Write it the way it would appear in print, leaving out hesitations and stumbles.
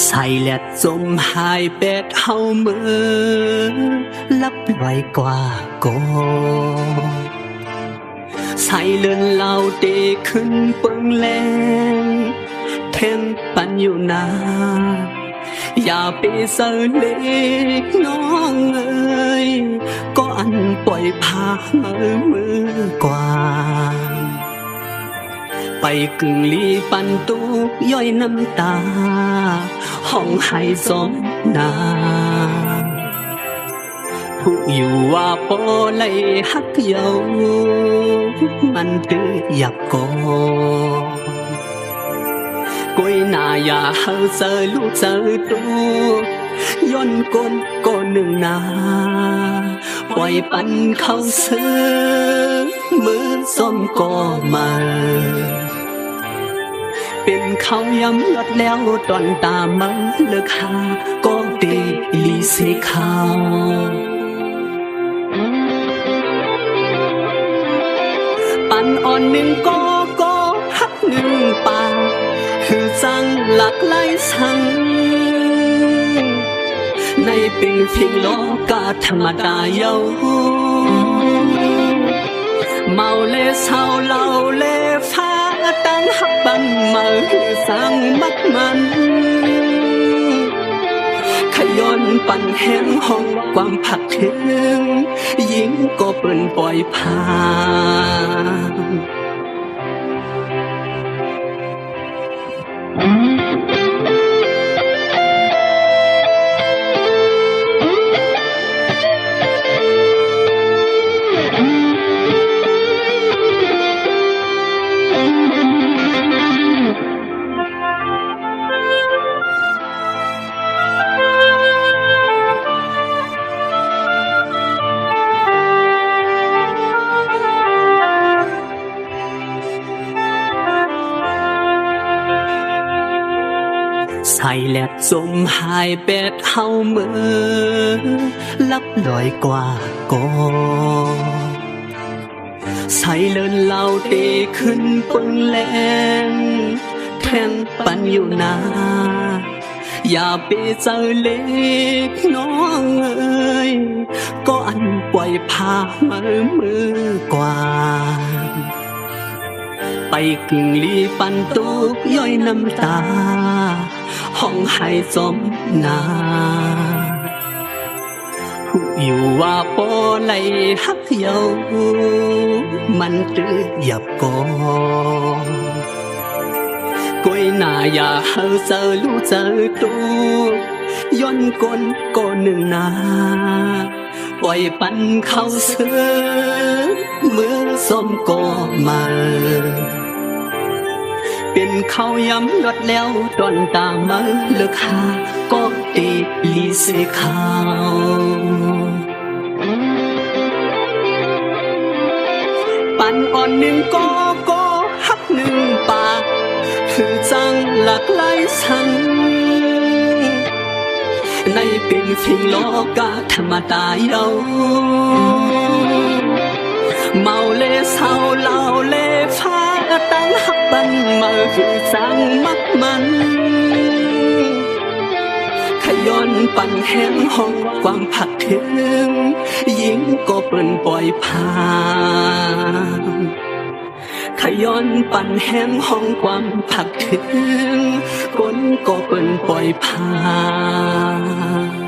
ใส่แลดจมหายแปดเฮาเมื่อลับไว้กว่าก่อนใส่เลื่อนเหล่าเตขึ้นเปิงแรงแทงปันอยู่นาอย่าไปเสเล็กน้องเอ้ยก็อันปล่อยพามือกว่าไปกึ่งลีปันตุกย่อยน้ำตาห้องไห้สมนาผู้อยู่ว่าปอไหลฮักเยามันตื้อหยับก่อกวยหน้าอย่าเฮาเจอลูกเจอตัวย้อนก้นก็หนึ่งนาปล่อยปันเข้าเสือมือส้มก็มาเป็นเขาย้ำยอดแล้วตอนตามาเลิกหาก็เตลีเสขาวปันอ่อนหนึ่งก็ฮักหนึ่งป่าคือจังหลักไหลสังในเป็นเพียงโลกาธรรมดาเยาเมาเลเศร้าเล่าเลฟ้าตั้งหักบันมาคือสังมัดมันขย้อนปั่นแห้งห้องความผักถึงยิ่งก็เปิ่นปล่อยผ่านใส่แลดจมหายแปดเฮาเมื่อลับลอยกว่าก่อนใส่เลินเหล่าเตขึ้นเปิงแรงแทงปันอยู่นาอย่าไปเจอเล็กน้องเอ้ยก็อันปล่อยพามือกว่าไปกึ่งลีปันตุกย่อยน้ำตาห้องไห้สมนาผู้อยู่ว่าปอไหลฮักเยามันตื้อหยับก่อกวยหน้าอย่าเฮาเจอลูกเจอตัวย้อนก้นก็หนึ่งนาปล่อยปันเข้าเสือมือส้มก็มาเป็นเขาย้ำยอดแล้วตอนตามาเลิกหาก็เตลีเสขาวปันอ่อนหนึ่งก็ฮักหนึ่งปากคือจังหลากหลายสังในเป็นเพียงโลกาธรรมดาเยาเมาเลเศร้าเล่าเลฟ้าตั้งหักบันมาคือสังมักมันขย้อนปั่นแห้งห้องความผักถึงยิ่งก็เปิ่นปล่อยผ่านขย้อนปั่นแห้งห้องความผักถึงก้นก็เปิ่นปล่อยผ่าน